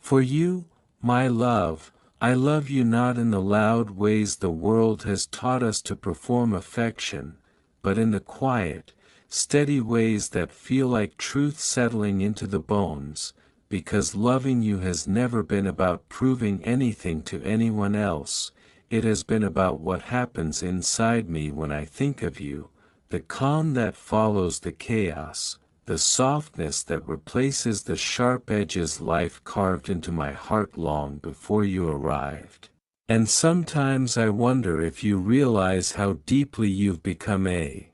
For you, my love, I love you not in the loud ways the world has taught us to perform affection, but in the quiet, steady ways that feel like truth settling into the bones, because loving you has never been about proving anything to anyone else, it has been about what happens inside me when I think of you, the calm that follows the chaos, the softness that replaces the sharp edges life carved into my heart long before you arrived. And sometimes I wonder if you realize how deeply you've become a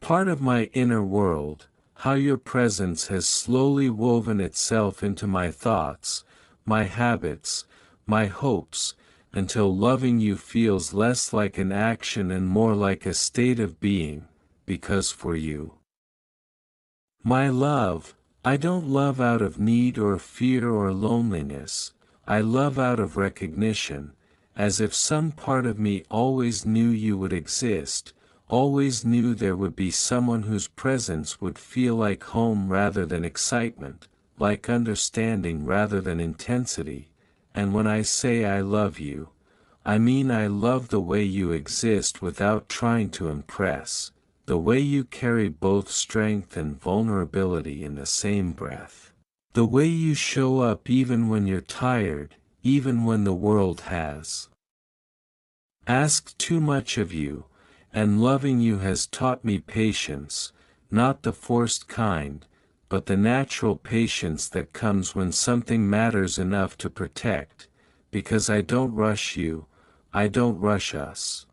part of my inner world, how your presence has slowly woven itself into my thoughts, my habits, my hopes, until loving you feels less like an action and more like a state of being, because for you, my love, I don't love out of need or fear or loneliness, I love out of recognition, as if some part of me always knew you would exist, always knew there would be someone whose presence would feel like home rather than excitement, like understanding rather than intensity, and when I say I love you, I mean I love the way you exist without trying to impress, the way you carry both strength and vulnerability in the same breath. The way you show up even when you're tired, even when the world has asked too much of you, and loving you has taught me patience, not the forced kind, but the natural patience that comes when something matters enough to protect, because I don't rush you, I don't rush us.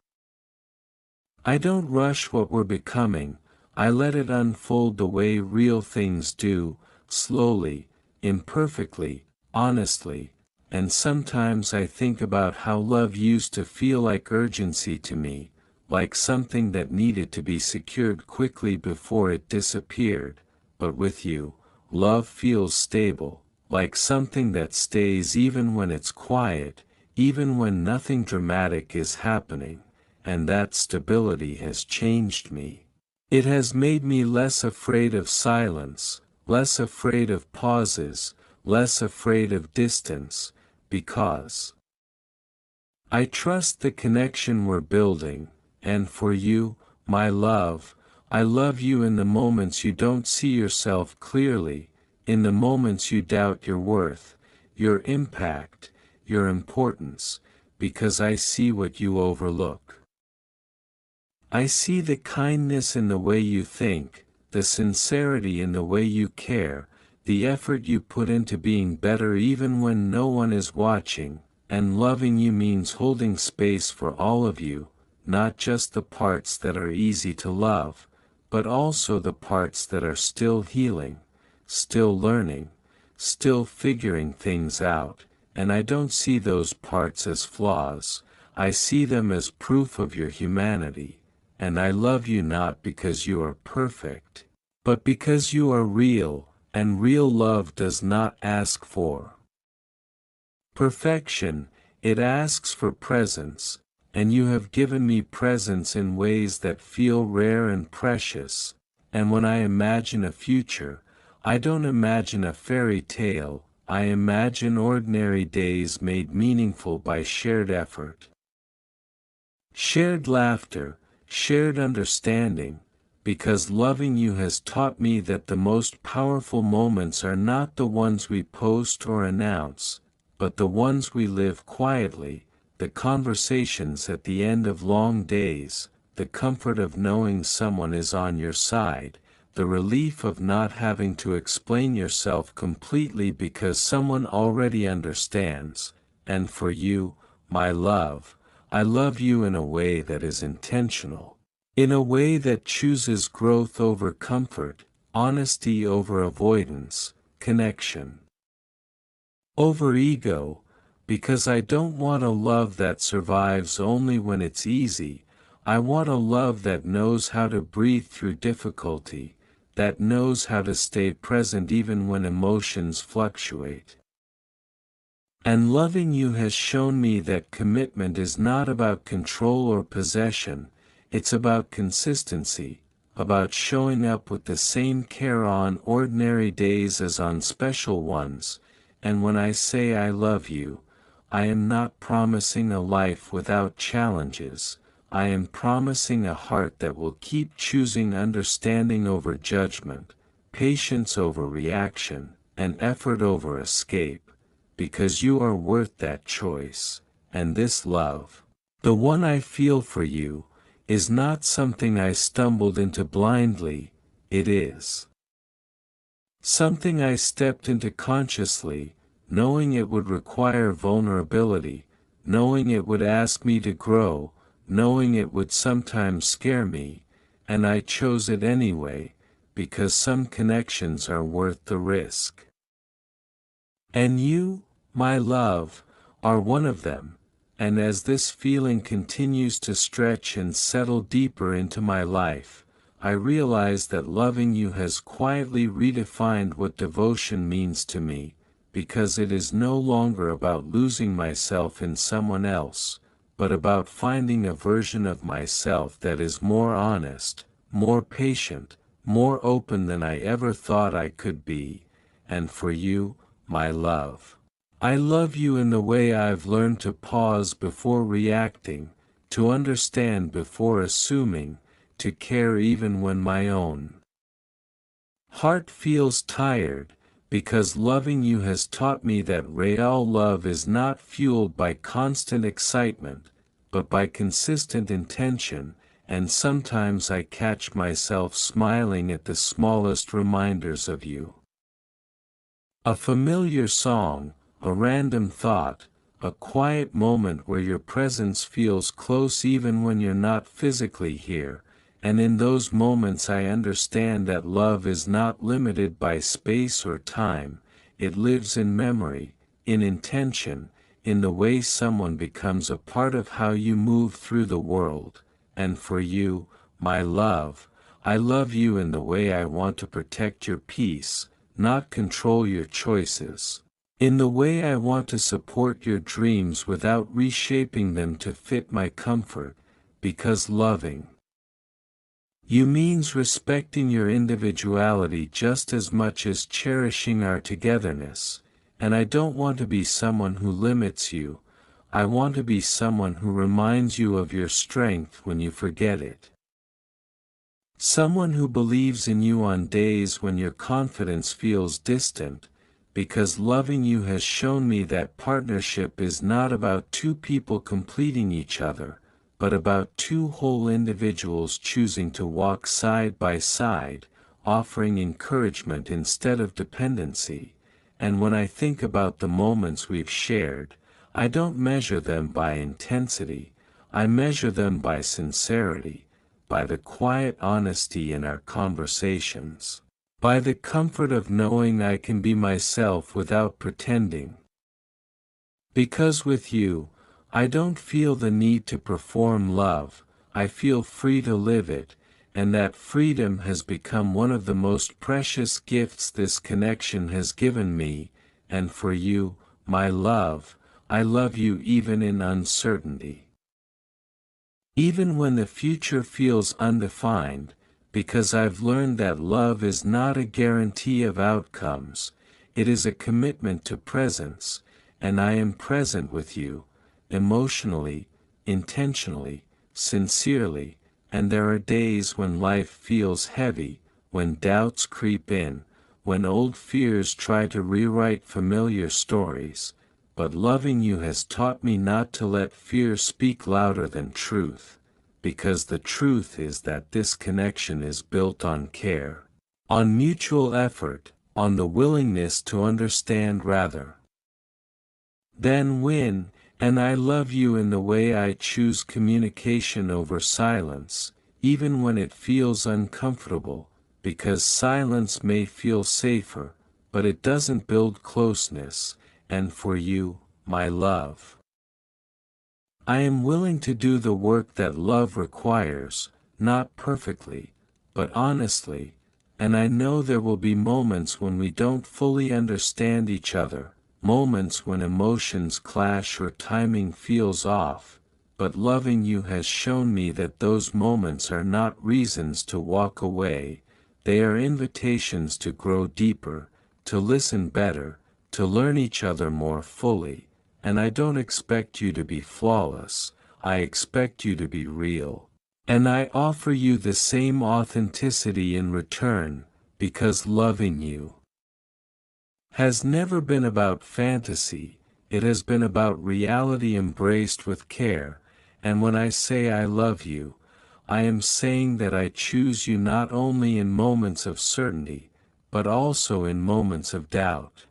I don't rush what we're becoming, I let it unfold the way real things do, slowly, imperfectly, honestly, and sometimes I think about how love used to feel like urgency to me, like something that needed to be secured quickly before it disappeared, but with you, love feels stable, like something that stays even when it's quiet, even when nothing dramatic is happening, and that stability has changed me. It has made me less afraid of silence, less afraid of pauses, less afraid of distance, because I trust the connection we're building, and for you, my love, I love you in the moments you don't see yourself clearly, in the moments you doubt your worth, your impact, your importance, because I see what you overlook. I see the kindness in the way you think, the sincerity in the way you care, the effort you put into being better even when no one is watching, and loving you means holding space for all of you, not just the parts that are easy to love, but also the parts that are still healing, still learning, still figuring things out, and I don't see those parts as flaws, I see them as proof of your humanity, and I love you not because you are perfect, but because you are real, and real love does not ask for perfection, it asks for presence, and you have given me presence in ways that feel rare and precious, and when I imagine a future, I don't imagine a fairy tale, I imagine ordinary days made meaningful by shared effort. Shared laughter, shared understanding, because loving you has taught me that the most powerful moments are not the ones we post or announce, but the ones we live quietly, the conversations at the end of long days, the comfort of knowing someone is on your side, the relief of not having to explain yourself completely because someone already understands, and for you, my love, I love you in a way that is intentional. In a way that chooses growth over comfort, honesty over avoidance, connection over ego, because I don't want a love that survives only when it's easy, I want a love that knows how to breathe through difficulty, that knows how to stay present even when emotions fluctuate. And loving you has shown me that commitment is not about control or possession, it's about consistency, about showing up with the same care on ordinary days as on special ones, and when I say I love you, I am not promising a life without challenges. I am promising a heart that will keep choosing understanding over judgment, patience over reaction, and effort over escape, because you are worth that choice, and this love, the one I feel for you, is not something I stumbled into blindly, it is something I stepped into consciously, knowing it would require vulnerability, knowing it would ask me to grow, knowing it would sometimes scare me, and I chose it anyway, because some connections are worth the risk. And you, my love, are one of them, and as this feeling continues to stretch and settle deeper into my life, I realize that loving you has quietly redefined what devotion means to me, because it is no longer about losing myself in someone else, but about finding a version of myself that is more honest, more patient, more open than I ever thought I could be, and for you, my love, I love you in the way I've learned to pause before reacting, to understand before assuming, to care even when my own heart feels tired, because loving you has taught me that real love is not fueled by constant excitement, but by consistent intention, and sometimes I catch myself smiling at the smallest reminders of you. A familiar song, a random thought, a quiet moment where your presence feels close even when you're not physically here, and in those moments I understand that love is not limited by space or time, it lives in memory, in intention, in the way someone becomes a part of how you move through the world, and for you, my love, I love you in the way I want to protect your peace, not control your choices. In the way I want to support your dreams without reshaping them to fit my comfort, because loving you means respecting your individuality just as much as cherishing our togetherness, and I don't want to be someone who limits you, I want to be someone who reminds you of your strength when you forget it. Someone who believes in you on days when your confidence feels distant, because loving you has shown me that partnership is not about two people completing each other, but about two whole individuals choosing to walk side by side, offering encouragement instead of dependency. And when I think about the moments we've shared, I don't measure them by intensity, I measure them by sincerity, by the quiet honesty in our conversations, by the comfort of knowing I can be myself without pretending. Because with you, I don't feel the need to perform love, I feel free to live it, and that freedom has become one of the most precious gifts this connection has given me, and for you, my love, I love you even in uncertainty. Even when the future feels undefined, because I've learned that love is not a guarantee of outcomes, it is a commitment to presence, and I am present with you, emotionally, intentionally, sincerely, and there are days when life feels heavy, when doubts creep in, when old fears try to rewrite familiar stories, but loving you has taught me not to let fear speak louder than truth, because the truth is that this connection is built on care, on mutual effort, on the willingness to understand rather than win, and I love you in the way I choose communication over silence, even when it feels uncomfortable, because silence may feel safer, but it doesn't build closeness, and for you, my love, I am willing to do the work that love requires, not perfectly, but honestly, and I know there will be moments when we don't fully understand each other, moments when emotions clash or timing feels off, but loving you has shown me that those moments are not reasons to walk away, they are invitations to grow deeper, to listen better, to learn each other more fully, and I don't expect you to be flawless, I expect you to be real. And I offer you the same authenticity in return, because loving you has never been about fantasy, it has been about reality embraced with care, and when I say I love you, I am saying that I choose you not only in moments of certainty, but also in moments of doubt.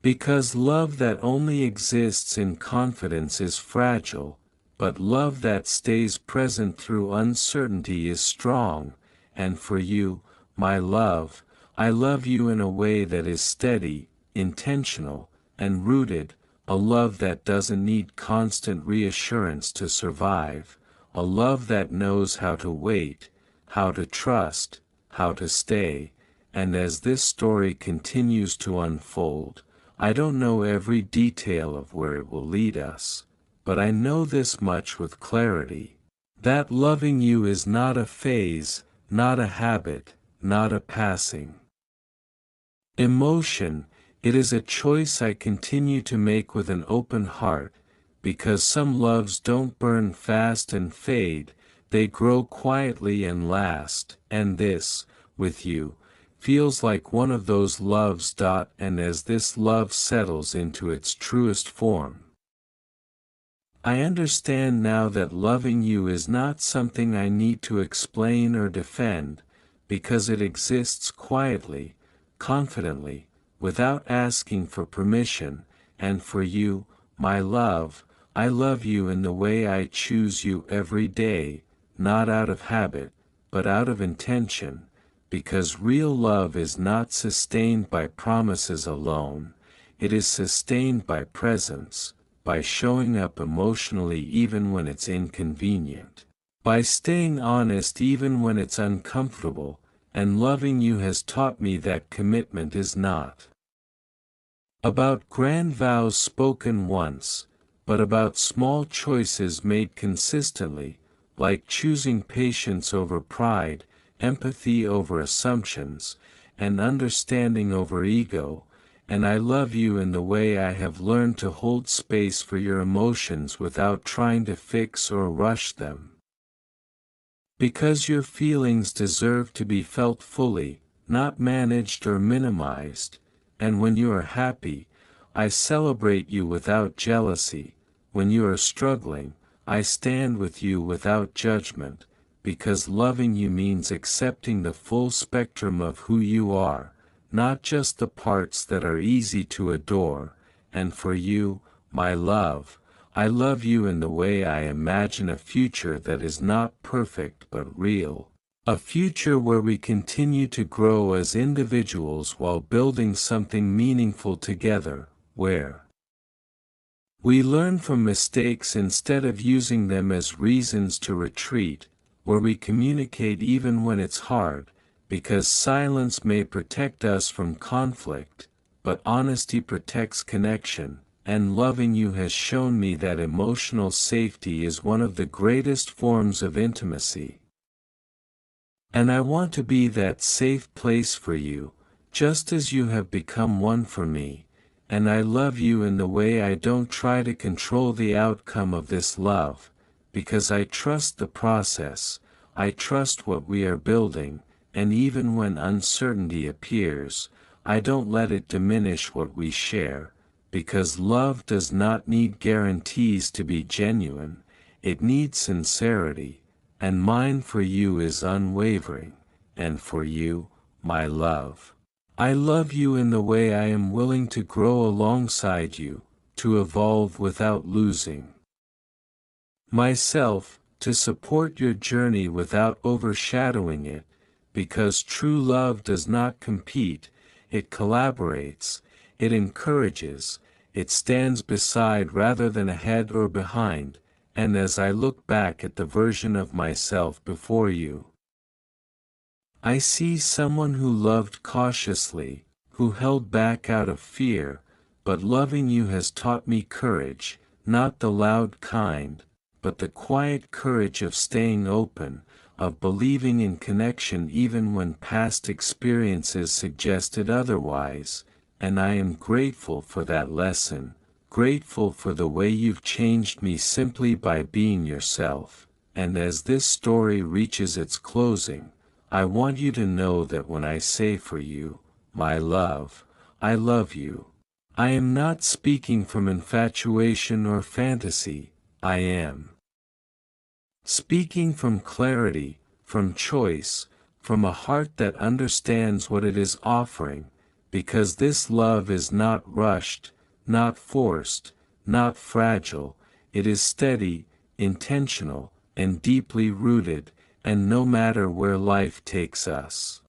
Because love that only exists in confidence is fragile, but love that stays present through uncertainty is strong, and for you, my love, I love you in a way that is steady, intentional, and rooted, a love that doesn't need constant reassurance to survive, a love that knows how to wait, how to trust, how to stay, and as this story continues to unfold, I don't know every detail of where it will lead us, but I know this much with clarity. That loving you is not a phase, not a habit, not a passing emotion, it is a choice I continue to make with an open heart, because some loves don't burn fast and fade, they grow quietly and last, and this, with you, feels like one of those loves. And as this love settles into its truest form, I understand now that loving you is not something I need to explain or defend, because it exists quietly, confidently, without asking for permission, and for you, my love, I love you in the way I choose you every day, not out of habit, but out of intention, because real love is not sustained by promises alone, it is sustained by presence, by showing up emotionally even when it's inconvenient, by staying honest even when it's uncomfortable, and loving you has taught me that commitment is not about grand vows spoken once, but about small choices made consistently, like choosing patience over pride, empathy over assumptions, and understanding over ego, and I love you in the way I have learned to hold space for your emotions without trying to fix or rush them. Because your feelings deserve to be felt fully, not managed or minimized, and when you are happy, I celebrate you without jealousy, when you are struggling, I stand with you without judgment, because loving you means accepting the full spectrum of who you are, not just the parts that are easy to adore, and for you, my love, I love you in the way I imagine a future that is not perfect but real, a future where we continue to grow as individuals while building something meaningful together, where we learn from mistakes instead of using them as reasons to retreat, where we communicate even when it's hard, because silence may protect us from conflict, but honesty protects connection, and loving you has shown me that emotional safety is one of the greatest forms of intimacy. And I want to be that safe place for you, just as you have become one for me, and I love you in the way I don't try to control the outcome of this love, because I trust the process, I trust what we are building, and even when uncertainty appears, I don't let it diminish what we share, because love does not need guarantees to be genuine, it needs sincerity, and mine for you is unwavering, and for you, my love, I love you in the way I am willing to grow alongside you, to evolve without losing myself, to support your journey without overshadowing it, because true love does not compete, it collaborates, it encourages, it stands beside rather than ahead or behind, and as I look back at the version of myself before you, I see someone who loved cautiously, who held back out of fear, but loving you has taught me courage, not the loud kind, but the quiet courage of staying open, of believing in connection even when past experiences suggested otherwise, and I am grateful for that lesson, grateful for the way you've changed me simply by being yourself. And as this story reaches its closing, I want you to know that when I say for you, my love, I love you, I am not speaking from infatuation or fantasy, I am speaking from clarity, from choice, from a heart that understands what it is offering, because this love is not rushed, not forced, not fragile, it is steady, intentional, and deeply rooted, and no matter where life takes us,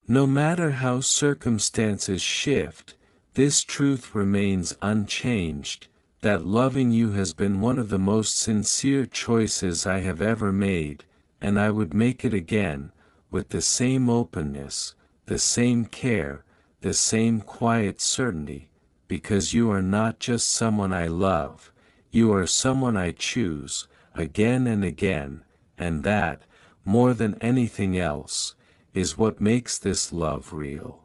no matter how circumstances shift, this truth remains unchanged, that loving you has been one of the most sincere choices I have ever made, and I would make it again, with the same openness, the same care, the same quiet certainty, because you are not just someone I love, you are someone I choose, again and again, and that, more than anything else, is what makes this love real.